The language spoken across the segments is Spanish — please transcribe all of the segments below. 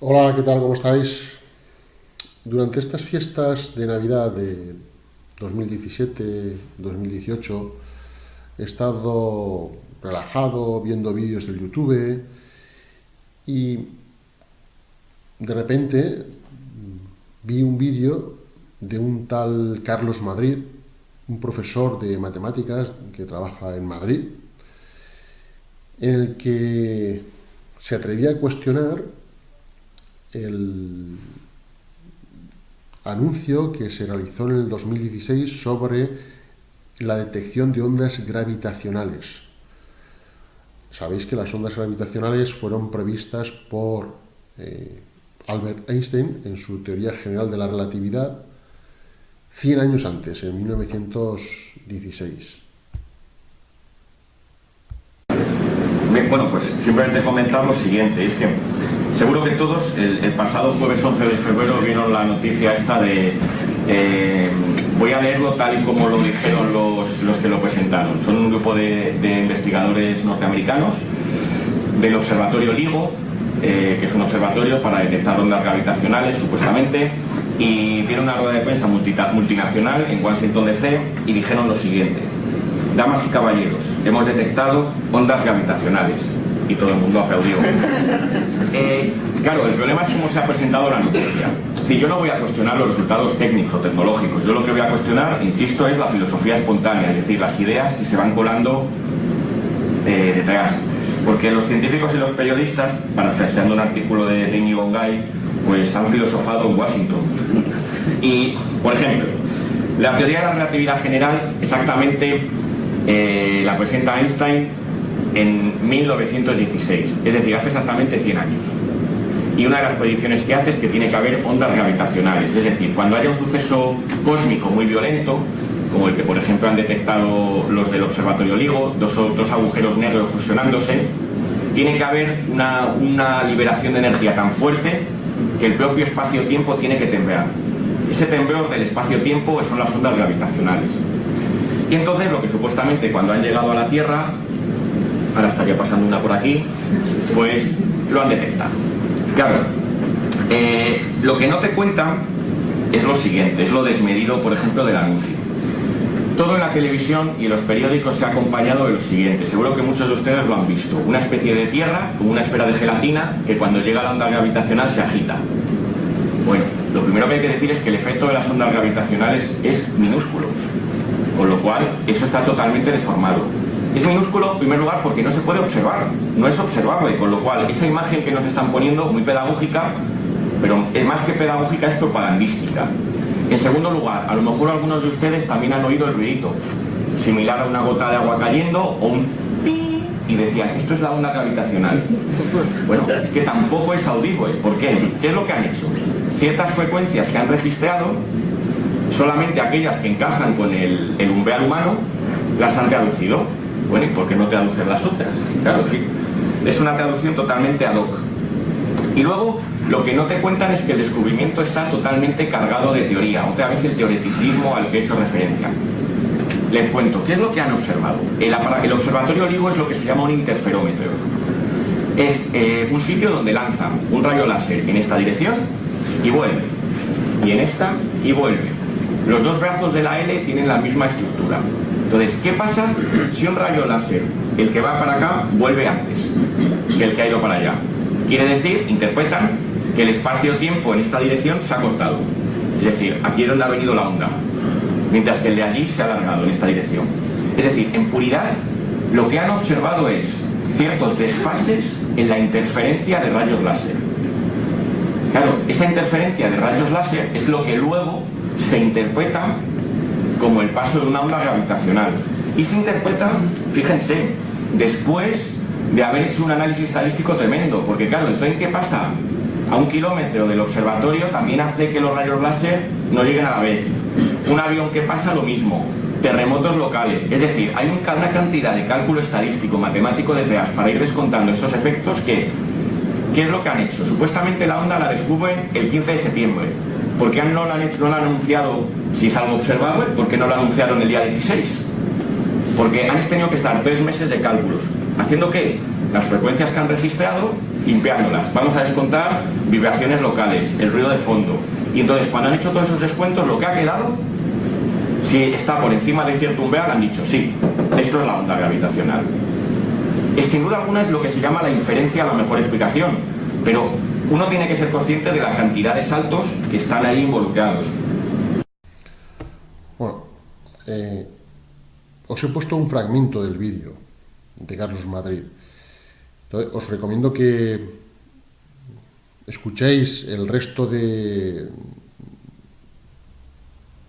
Hola, ¿qué tal? ¿Cómo estáis? Durante estas fiestas de Navidad de 2017-2018 he estado relajado viendo vídeos del YouTube y de repente vi un vídeo de un tal Carlos Madrid, un profesor de matemáticas que trabaja en Madrid, en el que se atrevía a cuestionar el anuncio que se realizó en el 2016 sobre la detección de ondas gravitacionales. Sabéis que las ondas gravitacionales fueron previstas por Albert Einstein en su teoría general de la relatividad 100 años antes, en 1916. Bueno, pues simplemente comentar lo siguiente, es que seguro que todos el pasado jueves 11 de febrero vieron la noticia esta de, voy a leerlo tal y como lo dijeron los que lo presentaron. Son un grupo de investigadores norteamericanos del observatorio LIGO, que es un observatorio para detectar ondas gravitacionales supuestamente, y dieron una rueda de prensa multinacional en Washington DC y dijeron lo siguiente: damas y caballeros, hemos detectado ondas gravitacionales. Y todo el mundo aplaudió. Claro, el problema es cómo se ha presentado la noticia. Es decir, yo no voy a cuestionar los resultados técnicos o tecnológicos. Yo lo que voy a cuestionar, insisto, es la filosofía espontánea, es decir, las ideas que se van colando detrás. Porque los científicos y los periodistas, parafraseando un artículo de Íñigo Ongay, pues han filosofado en Washington. Y, por ejemplo, la teoría de la relatividad general exactamente la presenta Einstein en 1916, es decir, hace exactamente 100 años. Y una de las predicciones que hace es que tiene que haber ondas gravitacionales, es decir, cuando haya un suceso cósmico muy violento, como el que por ejemplo han detectado los del observatorio LIGO, dos agujeros negros fusionándose, tiene que haber una liberación de energía tan fuerte que el propio espacio-tiempo tiene que temblar. Ese temblor del espacio-tiempo son las ondas gravitacionales. Y entonces lo que supuestamente cuando han llegado a la Tierra, ahora estaría pasando una por aquí, pues lo han detectado. Claro, lo que no te cuentan es lo siguiente, es lo desmedido, por ejemplo, del anuncio. Todo en la televisión y en los periódicos se ha acompañado de lo siguiente, seguro que muchos de ustedes lo han visto: una especie de tierra, como una esfera de gelatina, que cuando llega la onda gravitacional se agita. Bueno, lo primero que hay que decir es que el efecto de las ondas gravitacionales es minúsculo, con lo cual eso está totalmente deformado. Es minúsculo, en primer lugar, porque no se puede observar, no es observable, con lo cual esa imagen que nos están poniendo, muy pedagógica, pero más que pedagógica es propagandística. En segundo lugar, a lo mejor algunos de ustedes también han oído el ruidito, similar a una gota de agua cayendo o un pi, y decían, esto es la onda gravitacional. Bueno, es que tampoco es audible. ¿Por qué? ¿Qué es lo que han hecho? Ciertas frecuencias que han registrado, solamente aquellas que encajan con el umbral humano, las han traducido. Bueno, ¿y por qué no traducen las otras? Claro, en fin, es una traducción totalmente ad hoc. Y luego, lo que no te cuentan es que el descubrimiento está totalmente cargado de teoría, otra vez el teoreticismo al que he hecho referencia. Les cuento, ¿qué es lo que han observado? El observatorio LIGO es lo que se llama un interferómetro. Es un sitio donde lanzan un rayo láser en esta dirección y vuelve, y en esta y vuelve. Los dos brazos de la L tienen la misma estructura. Entonces, ¿qué pasa si un rayo láser, el que va para acá, vuelve antes que el que ha ido para allá? Quiere decir, interpretan que el espacio-tiempo en esta dirección se ha cortado. Es decir, aquí es donde ha venido la onda, mientras que el de allí se ha alargado en esta dirección. Es decir, en puridad, lo que han observado es ciertos desfases en la interferencia de rayos láser. Claro, esa interferencia de rayos láser es lo que luego se interpreta como el paso de una onda gravitacional. Y se interpreta, fíjense, después de haber hecho un análisis estadístico tremendo, porque claro, el tren que pasa a 1 kilómetro del observatorio también hace que los rayos láser no lleguen a la vez. Un avión que pasa, lo mismo. Terremotos locales. Es decir, hay una cantidad de cálculo estadístico, matemático detrás para ir descontando esos efectos que... ¿Qué es lo que han hecho? Supuestamente la onda la descubren el 15 de septiembre. ¿Por qué no lo han anunciado si es algo observable? ¿Por qué no lo anunciaron el día 16? Porque han tenido que estar 3 meses de cálculos. ¿Haciendo qué? Las frecuencias que han registrado limpiándolas. Vamos a descontar vibraciones locales, el ruido de fondo. Y entonces, cuando han hecho todos esos descuentos, lo que ha quedado, si está por encima de cierto umbral, han dicho, sí, esto es la onda gravitacional. Sin duda alguna es lo que se llama la inferencia, la mejor explicación, pero uno tiene que ser consciente de la cantidad de saltos que están ahí involucrados. Bueno, os he puesto un fragmento del vídeo de Carlos Madrid. Entonces, os recomiendo que escuchéis el resto de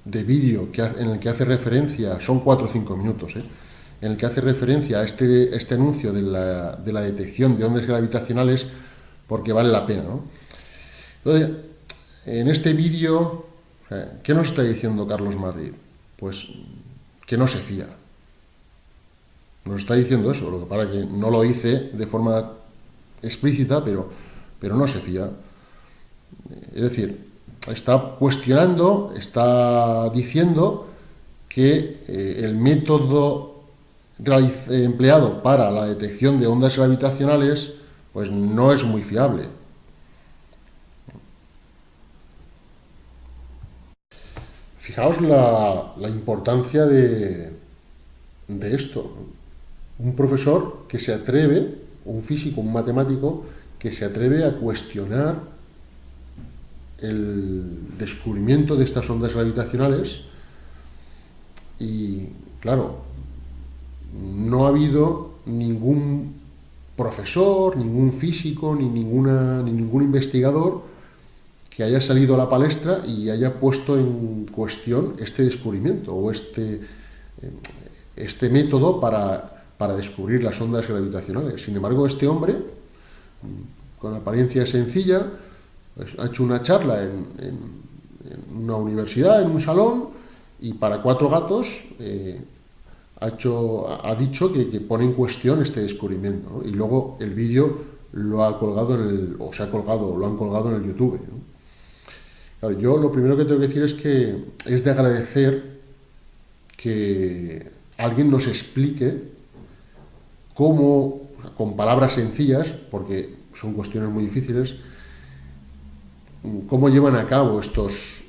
vídeo en el que hace referencia, son 4 o 5 minutos, en el que hace referencia a este anuncio de la detección de ondas gravitacionales, porque vale la pena, ¿no? Entonces, en este vídeo, ¿qué nos está diciendo Carlos Madrid? Pues que no se fía. Nos está diciendo eso, lo que pasa que no lo dice de forma explícita, pero no se fía. Es decir, está cuestionando, está diciendo que el método empleado para la detección de ondas gravitacionales pues no es muy fiable. Fijaos la importancia de esto. Un profesor que se atreve, un físico, un matemático, que se atreve a cuestionar el descubrimiento de estas ondas gravitacionales y, claro, no ha habido ningún profesor, ningún físico, ni ningún investigador que haya salido a la palestra y haya puesto en cuestión este descubrimiento o este método para descubrir las ondas gravitacionales. Sin embargo, este hombre, con apariencia sencilla, pues, ha hecho una charla en una universidad, en un salón, y para 4 gatos ha dicho que pone en cuestión este descubrimiento, ¿no? Y luego el vídeo lo ha colgado lo han colgado en el YouTube, ¿no? Claro, yo lo primero que tengo que decir es que es de agradecer que alguien nos explique cómo, con palabras sencillas, porque son cuestiones muy difíciles, cómo llevan a cabo estos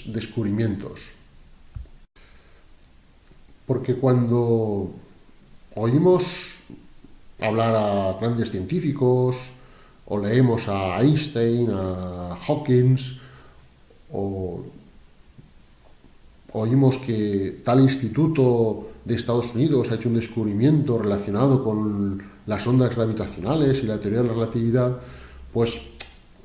descubrimientos. Porque cuando oímos hablar a grandes científicos, o leemos a Einstein, a Hawkins, o oímos que tal instituto de Estados Unidos ha hecho un descubrimiento relacionado con las ondas gravitacionales y la teoría de la relatividad, pues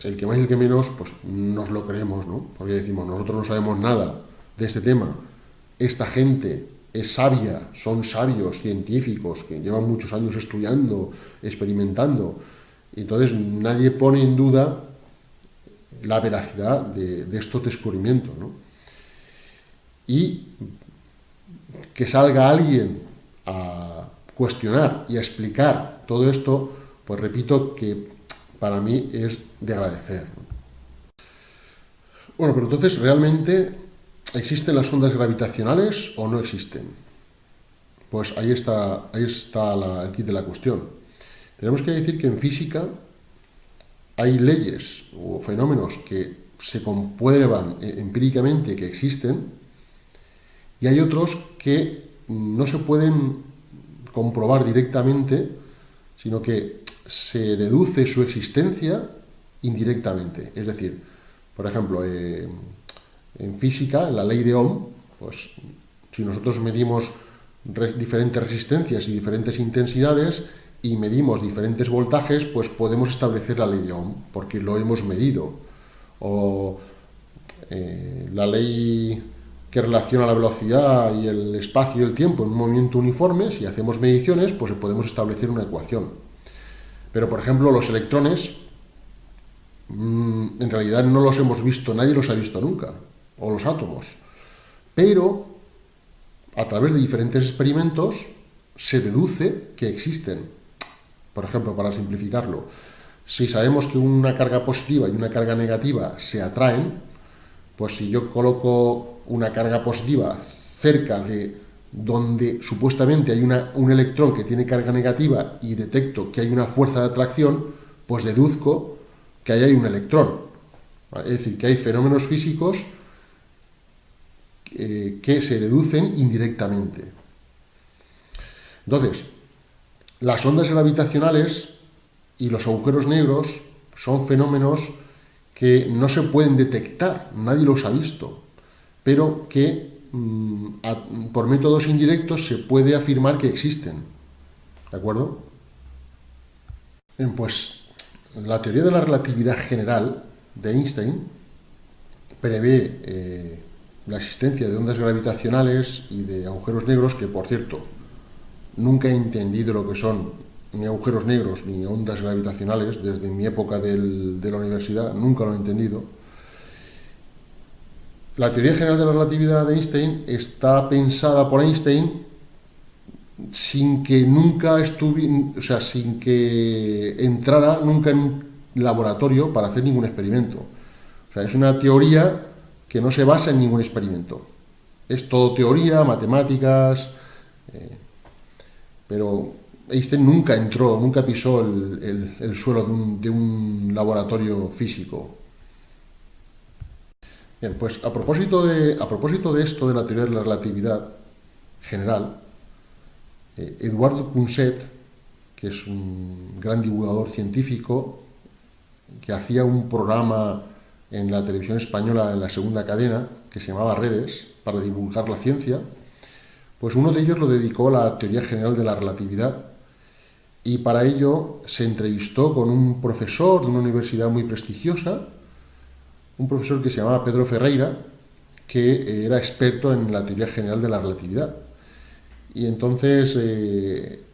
el que más y el que menos, pues nos lo creemos, ¿no? Porque decimos, nosotros no sabemos nada de este tema. Esta gente es sabia, son sabios científicos que llevan muchos años estudiando, experimentando. Y entonces nadie pone en duda la veracidad de estos descubrimientos, ¿no? Y que salga alguien a cuestionar y a explicar todo esto, pues repito que para mí es de agradecer, ¿no? Bueno, pero entonces, ¿realmente existen las ondas gravitacionales o no existen? Pues ahí está el quid de la cuestión. Tenemos que decir que en física hay leyes o fenómenos que se comprueban empíricamente que existen y hay otros que no se pueden comprobar directamente, sino que se deduce su existencia indirectamente. Es decir, por ejemplo, en física, en la ley de Ohm, pues si nosotros medimos diferentes resistencias y diferentes intensidades y medimos diferentes voltajes, pues podemos establecer la ley de Ohm, porque lo hemos medido. O la ley que relaciona la velocidad y el espacio y el tiempo en un movimiento uniforme, si hacemos mediciones, pues podemos establecer una ecuación. Pero, por ejemplo, los electrones, en realidad no los hemos visto, nadie los ha visto nunca, o los átomos. Pero, a través de diferentes experimentos, se deduce que existen. Por ejemplo, para simplificarlo, si sabemos que una carga positiva y una carga negativa se atraen, pues si yo coloco una carga positiva cerca de donde supuestamente hay un electrón que tiene carga negativa y detecto que hay una fuerza de atracción, pues deduzco que ahí hay un electrón. ¿Vale? Es decir, que hay fenómenos físicos que se deducen indirectamente. Entonces, las ondas gravitacionales y los agujeros negros son fenómenos que no se pueden detectar, nadie los ha visto, pero que por métodos indirectos se puede afirmar que existen. ¿De acuerdo? Bien, pues la teoría de la relatividad general de Einstein prevé la existencia de ondas gravitacionales y de agujeros negros, que por cierto nunca he entendido lo que son ni agujeros negros ni ondas gravitacionales desde mi época de la universidad, nunca lo he entendido. La teoría general de la relatividad de Einstein está pensada por Einstein sin que sin que entrara nunca en un laboratorio para hacer ningún experimento. O sea, es una teoría que no se basa en ningún experimento. Es todo teoría, matemáticas, pero Einstein nunca pisó el suelo de un laboratorio físico. Bien, pues a propósito de esto de la teoría de la relatividad general, Eduard Punset, que es un gran divulgador científico, que hacía un programa en la televisión española en la segunda cadena, que se llamaba Redes, para divulgar la ciencia, pues uno de ellos lo dedicó a la teoría general de la relatividad, y para ello se entrevistó con un profesor de una universidad muy prestigiosa, un profesor que se llamaba Pedro Ferreira, que era experto en la teoría general de la relatividad. Y entonces,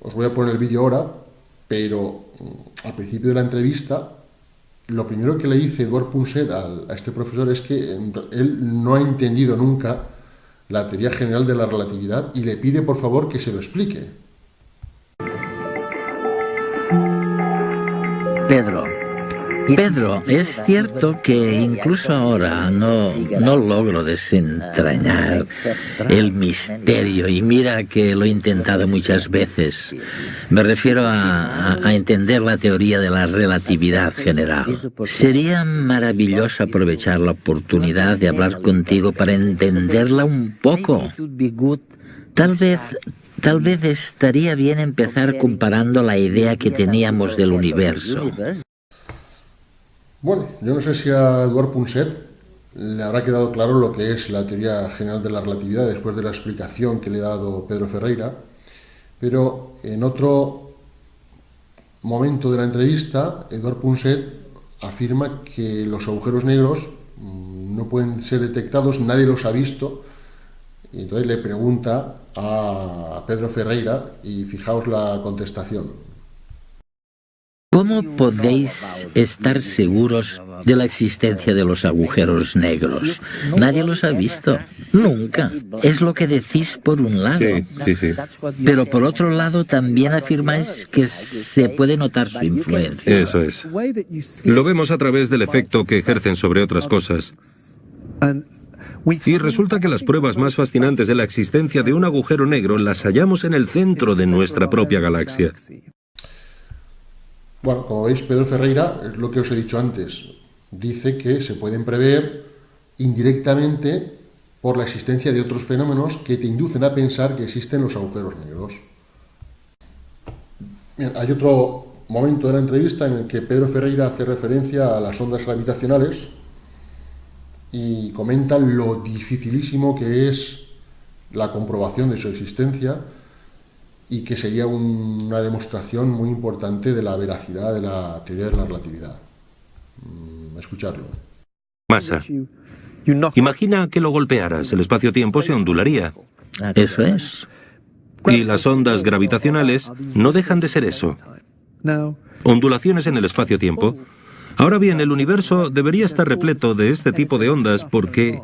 os voy a poner el vídeo ahora, pero al principio de la entrevista, lo primero que le dice Eduard Punset a este profesor es que él no ha entendido nunca la teoría general de la relatividad y le pide por favor que se lo explique. Pedro, es cierto que incluso ahora no logro desentrañar el misterio, y mira que lo he intentado muchas veces. Me refiero a entender la teoría de la relatividad general. Sería maravilloso aprovechar la oportunidad de hablar contigo para entenderla un poco. Tal vez estaría bien empezar comparando la idea que teníamos del universo. Bueno, yo no sé si a Eduard Punset le habrá quedado claro lo que es la teoría general de la relatividad después de la explicación que le ha dado Pedro Ferreira, pero en otro momento de la entrevista, Eduard Punset afirma que los agujeros negros no pueden ser detectados, nadie los ha visto, y entonces le pregunta a Pedro Ferreira, y fijaos la contestación. ¿Cómo podéis estar seguros de la existencia de los agujeros negros? Nadie los ha visto, nunca. Es lo que decís por un lado. Sí. Pero por otro lado también afirmáis que se puede notar su influencia. Eso es. Lo vemos a través del efecto que ejercen sobre otras cosas. Y resulta que las pruebas más fascinantes de la existencia de un agujero negro las hallamos en el centro de nuestra propia galaxia. Bueno, como veis, Pedro Ferreira, es lo que os he dicho antes, dice que se pueden prever indirectamente por la existencia de otros fenómenos que te inducen a pensar que existen los agujeros negros. Bien, hay otro momento de la entrevista en el que Pedro Ferreira hace referencia a las ondas gravitacionales y comenta lo dificilísimo que es la comprobación de su existencia, y que sería una demostración muy importante de la veracidad de la teoría de la relatividad. Escucharlo. Masa. Imagina que lo golpearas, el espacio-tiempo se ondularía. Eso es. Y las ondas gravitacionales no dejan de ser eso. Ondulaciones en el espacio-tiempo. Ahora bien, el universo debería estar repleto de este tipo de ondas porque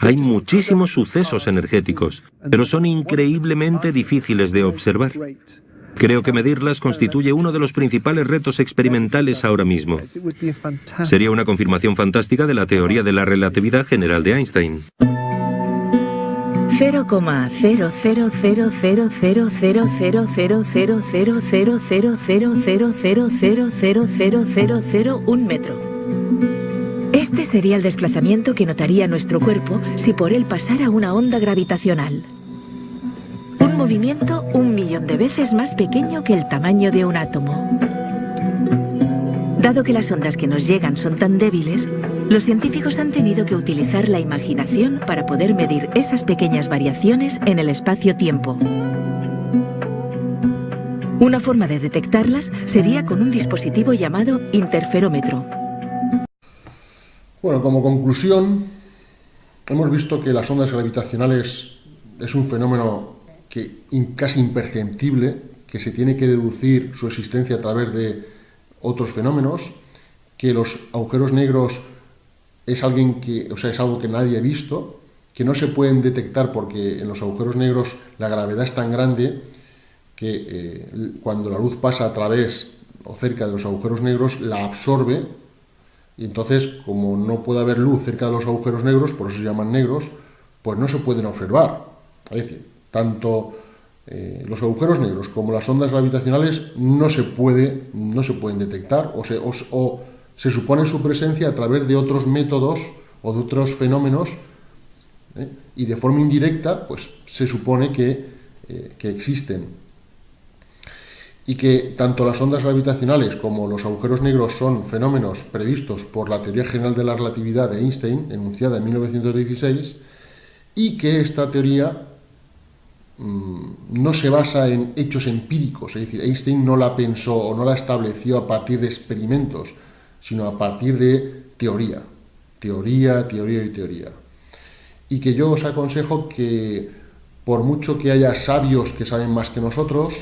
hay muchísimos sucesos energéticos, pero son increíblemente difíciles de observar. Creo que medirlas constituye uno de los principales retos experimentales ahora mismo. Sería una confirmación fantástica de la teoría de la relatividad general de Einstein. 0,000000000000000000000000001 metro. Este sería el desplazamiento que notaría nuestro cuerpo si por él pasara una onda gravitacional. Un movimiento 1.000.000 de veces más pequeño que el tamaño de un átomo. Dado que las ondas que nos llegan son tan débiles, los científicos han tenido que utilizar la imaginación para poder medir esas pequeñas variaciones en el espacio-tiempo. Una forma de detectarlas sería con un dispositivo llamado interferómetro. Bueno, como conclusión, hemos visto que las ondas gravitacionales es un fenómeno casi imperceptible, que se tiene que deducir su existencia a través de otros fenómenos, que los agujeros negros es algo que nadie ha visto, que no se pueden detectar porque en los agujeros negros la gravedad es tan grande que cuando la luz pasa a través o cerca de los agujeros negros la absorbe, y entonces, como no puede haber luz cerca de los agujeros negros, por eso se llaman negros, pues no se pueden observar. Es decir, tanto los agujeros negros como las ondas gravitacionales no se pueden detectar o se supone su presencia a través de otros métodos o de otros fenómenos, y de forma indirecta pues se supone que existen. Y que tanto las ondas gravitacionales como los agujeros negros son fenómenos previstos por la teoría general de la relatividad de Einstein, enunciada en 1916, y que esta teoría no se basa en hechos empíricos, es decir, Einstein no la pensó o no la estableció a partir de experimentos, sino a partir de teoría. Y que yo os aconsejo que, por mucho que haya sabios que saben más que nosotros,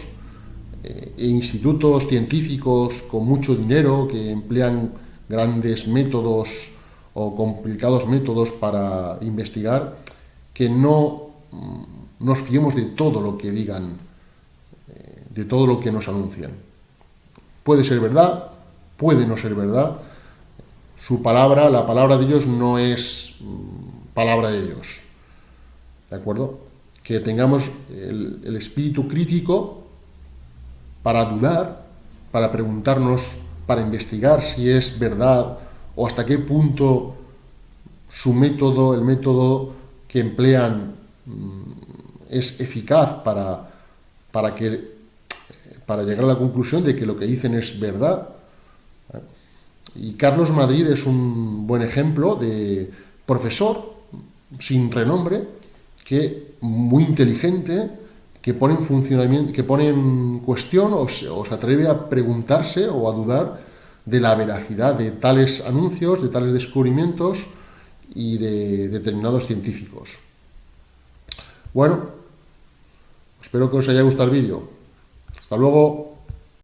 e institutos científicos con mucho dinero que emplean grandes métodos o complicados métodos para investigar, que no nos fiemos de todo lo que digan, de todo lo que nos anuncian. Puede ser verdad, puede no ser verdad. Su palabra, la palabra de ellos no es palabra de Dios. ¿De acuerdo? Que tengamos el espíritu crítico para dudar, para preguntarnos, para investigar si es verdad o hasta qué punto su método, el método que emplean, es eficaz para llegar a la conclusión de que lo que dicen es verdad. Y Carlos Madrid es un buen ejemplo de profesor sin renombre, muy inteligente, que pone en funcionamiento, que pone en cuestión o se atreve a preguntarse o a dudar de la veracidad de tales anuncios, de tales descubrimientos y de determinados científicos. Bueno, espero que os haya gustado el vídeo. Hasta luego.